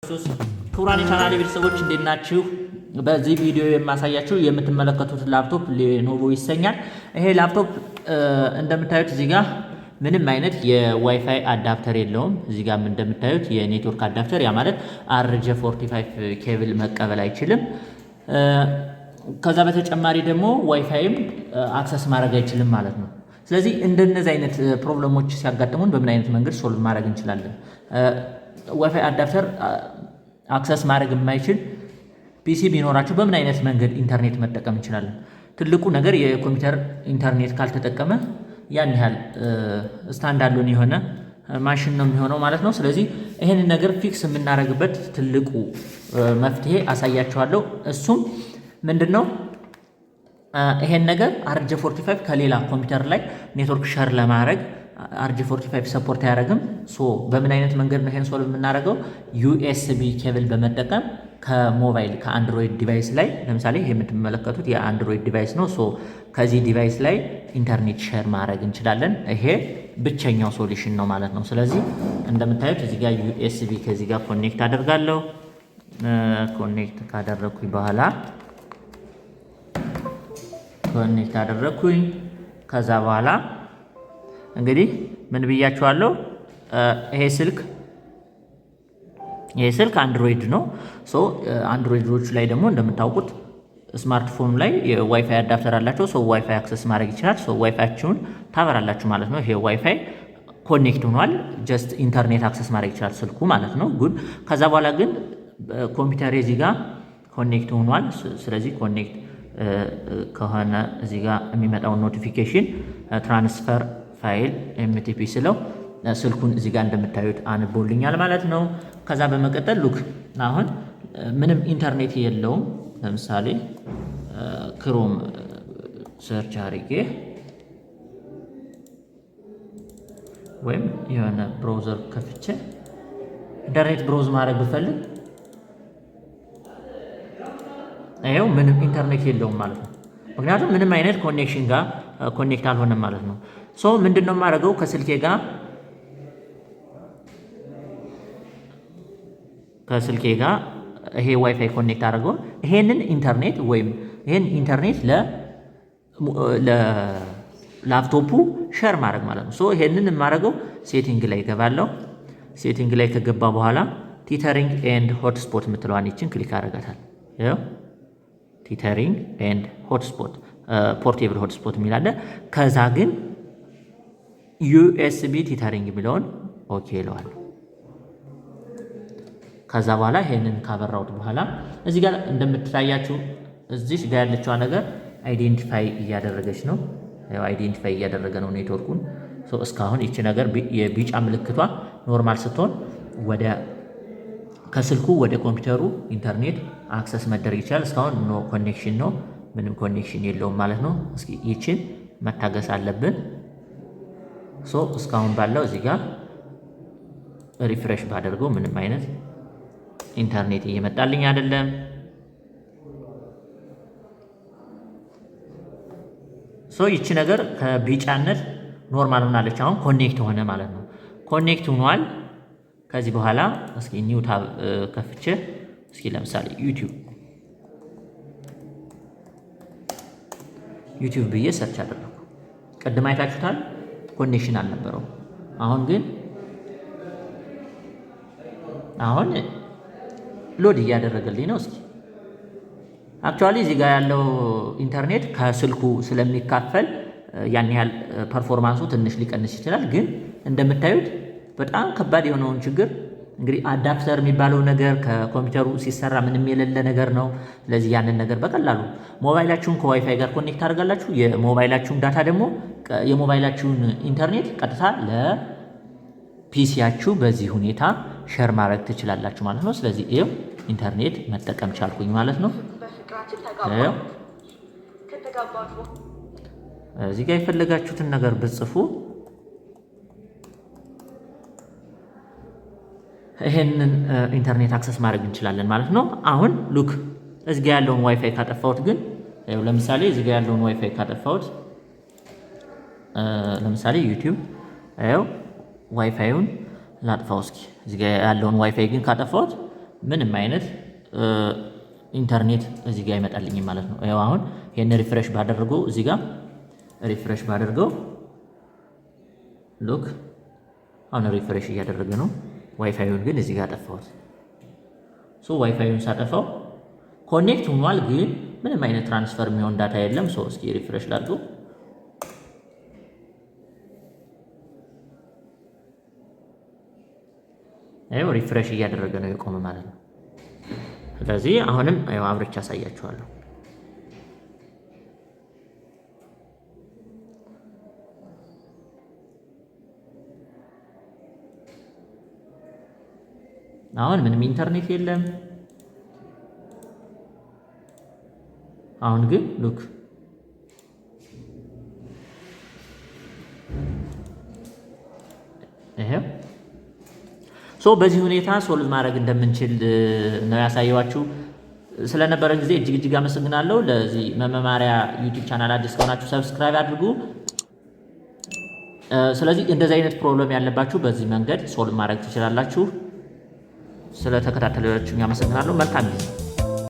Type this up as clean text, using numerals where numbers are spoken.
ክቡራን የቻናሌ ቤተሰቦች እንዴት ናችሁ? በዚህ ቪዲዮ የማሳያችሁ የምትመለከቱት ላፕቶፕ ሌኖቮ ይሰኛል። ይሄ ላፕቶፕ እንደምታዩት እዚህ ጋር ምንም አይነት የዋይፋይ አዳፕተር የለውም። እዚህ ጋር እንደምታዩት የኔትወርክ አዳፕተር ያ ማለት RJ45 ኬብል መቀበል አይችልም። ከዛ በተጨማሪ ደግሞ ዋይፋይም አክሰስ ማድረግ አይችልም ማለት ነው። ስለዚህ እንደነዚህ አይነት ፕሮብለሞች ሲያጋጥሙን በምን አይነት መንገድ ሶልቭ ማድረግ እንችላለን? ዋይፋይ አዳፕተር አክሰስ ማድረግ የማይችል ፒሲ ቢኖራችሁ በምን አይነት መንገድ ኢንተርኔት መጠቀም እንችላለን? ትልቁ ነገር የኮምፒውተር ኢንተርኔት ካልተጠቀመ ያን ያህል ስታንዳርዱን የሆነ ማሽን ነው የሚሆነው ማለት ነው። ስለዚህ ይሄንን ነገር ፊክስ የምናደርግበት ትልቁ መፍትሄ አሳያችኋለሁ። እሱም ምንድነው? ይሄን ነገር RJ45 ከሌላ ኮምፒውተር ላይ ኔትወርክ ሸር ለማድረግ RJ45 ሰፖርት አያደርግም። በምን አይነት መንገድ ነው ይሄን ሶልቭ የምናደርገው? USB ኬብል በመጠቀም ከሞባይል ከአንድሮይድ ዲቫይስ ላይ ለምሳሌ ይሄ የምትመለከቱት የአንድሮይድ ዲቫይስ ነው። ከዚህ ዲቫይስ ላይ ኢንተርኔት ሼር ማድረግ እንችላለን። ይሄ ብቸኛው ሶሉሽን ነው ማለት ነው። ስለዚህ እንደምታዩት እዚህ ጋር USB ከዚህ ጋር ኮኔክት አደርጋለሁ። ኮኔክት ካደረኩኝ በኋላ ከዛ በኋላ እንግዲህ ምን ብያችኋለሁ? ይሄ ስልክ አንድሮይድ ነው። አንድሮይዶች ላይ ደግሞ እንደምታውቁት ስማርትፎን ላይ የዋይፋይ አዳፕተር አላቸው። ዋይፋይ አክሰስ ማድረግ ይችላል። ዋይፋያችሁን ታበራላችሁ ማለት ነው። ይሄ ዋይፋይ ኮኔክት ሆኗል። ጀስት ኢንተርኔት አክሰስ ማድረግ ይችላል ስልኩ ማለት ነው። ጉድ። ከዛ በኋላ ግን ኮምፒውተር እዚህ ጋር ኮኔክት ሆኗል። ስለዚህ ኮኔክት ከሆነ እዚህ ጋር የሚመጣውን ኖቲፊኬሽን ትራንስፈር ፋይል MTP ስለው ስልኩን እዚህ ጋር እንደምታዩት አንቦልኛል ማለት ነው። ከዛ በመቀጠል ሉክ አሁን ምንም ኢንተርኔት የለውም። ለምሳሌ ክሮም ሰርች አድርጌ ወይም የሆነ ብራውዘር ከፍቼ ኢንተርኔት ብራውዝ ማድረግ ብፈልግ ይሄው ምንም ኢንተርኔት የለውም ማለት ነው። ምክንያቱም ምንም አይነት ኮኔክሽን ጋር ኮኔክት አልሆነም ማለት ነው። ምንድነው የማደርገው? ከስልኬ ጋር ይሄ ዋይፋይ ኮኔክት አድርገው ይሄንን ኢንተርኔት ለላፕቶፑ ሼር ማድረግ ማለት ነው። ይሄንን የማደርገው ሴቲንግ ላይ ገባለሁ። ሴቲንግ ላይ ከገባ በኋላ ቲተሪንግ ኤንድ ሆትስፖት የምትለዋን ይችን ክሊክ አደርጋታል። ያው ቲተሪንግ ኤንድ ሆትስፖት ፖርቴብል ሆትስፖት የሚላለ ከዛ ግን USB ቲተሪንግ የሚለውን ኦኬ እለዋለሁ። ከዛ በኋላ ይሄንን ካበራሁት በኋላ እዚህ ጋር እንደምትታያችሁ እዚህ ጋር ያለችዋ ነገር አይዴንቲፋይ እያደረገች ነው። አይዴንቲፋይ እያደረገ ነው ኔትወርኩን። እስካሁን ይቺ ነገር የቢጫ ምልክቷ ኖርማል ስትሆን ከስልኩ ወደ ኮምፒውተሩ ኢንተርኔት አክሰስ መደረግ ይችላል። እስካሁን ኖ ኮኔክሽን ነው፣ ምንም ኮኔክሽን የለውም ማለት ነው። እስኪ ይችን መታገስ አለብን። እስካሁን ባለው እዚህ ጋር ሪፍሬሽ ባደርገው ምንም አይነት ኢንተርኔት እየመጣልኝ አይደለም። ይቺ ነገር ከቢጫነት ኖርማል ሆናለች። አሁን ኮኔክት ሆነ ማለት ነው። ኮኔክት ሆኗል። ከዚህ በኋላ እስኪ ኒው ታብ ከፍቼ እስኪ ለምሳሌ ዩቲዩብ ብዬ ሰርች አደረኩ። ቅድም አይታችሁታል፣ ኮኔክሽን አልነበረው። አሁን ሎድ እያደረገልኝ ነው። እስኪ አክቹአሊ እዚህ ጋር ያለው ኢንተርኔት ከስልኩ ስለሚካፈል ያን ያህል ፐርፎርማንሱ ትንሽ ሊቀንስ ይችላል። ግን እንደምታዩት በጣም ከባድ የሆነውን ችግር እንግዲህ አዳፕተር የሚባለው ነገር ከኮምፒውተሩ ሲሰራ ምንም የሌለ ነገር ነው። ስለዚህ ያንን ነገር በቀላሉ ሞባይላችሁን ከዋይፋይ ጋር ኮኔክት አድርጋላችሁ። የሞባይላችሁን ዳታ ደግሞ የሞባይላችሁን ኢንተርኔት ቀጥታ ለፒሲያችሁ በዚህ ሁኔታ ሼር ማድረግ ትችላላችሁ ማለት ነው። ስለዚህ ይሄው ኢንተርኔት መጠቀም ቻልኩኝ ማለት ነው። እዚህ ጋር የፈለጋችሁትን ነገር ብጽፉ ይሄንን ኢንተርኔት አክሰስ ማድረግ እንችላለን ማለት ነው። አሁን ሉክ እዚህ ጋር ያለውን ዋይፋይ ካጠፋሁት ግን ለምሳሌ እዚህ ጋር ያለውን ዋይፋይ ካጠፋሁት ለምሳሌ ዩቲዩብ ዋይፋዩን ላጥፋው። እስኪ እዚህ ጋር ያለውን ዋይፋይ ግን ካጠፋሁት ምንም አይነት ኢንተርኔት እዚህ ጋር ይመጣልኝ ማለት ነው። ያው አሁን ይሄን ሪፍሬሽ ባደርገው እዚህ ጋር ሪፍሬሽ ባደርገው ሉክ አሁን ሪፍሬሽ እያደረገ ነው። ዋይፋዩን ግን እዚህ ጋር አጠፋሁት። ዋይፋዩን ሳጠፋው ኮኔክት ሆኗል፣ ግን ምንም አይነት ትራንስፈር የሚሆን ዳታ የለም። እስኪ ሪፍሬሽ ላድርገው። ይሄው ሪፍሬሽ እያደረገ ነው የቆመ ማለት ነው። ስለዚህ አሁንም አብርቻ አሳያችኋለሁ። አሁን ምንም ኢንተርኔት የለም። አሁን ግን ሉክ ይሄው በዚህ ሁኔታ ሶልቭ ማድረግ እንደምንችል ነው ያሳየዋችሁ። ስለነበረን ጊዜ እጅግ አመሰግናለሁ። ለዚህ መማማሪያ ዩቲዩብ ቻናል አዲስ ከሆናችሁ ሰብስክራይብ አድርጉ። ስለዚህ እንደዚህ አይነት ፕሮብሌም ያለባችሁ በዚህ መንገድ ሶልቭ ማድረግ ትችላላችሁ። ስለተከታተላችሁኝ አመሰግናለሁ። መልካም ጊዜ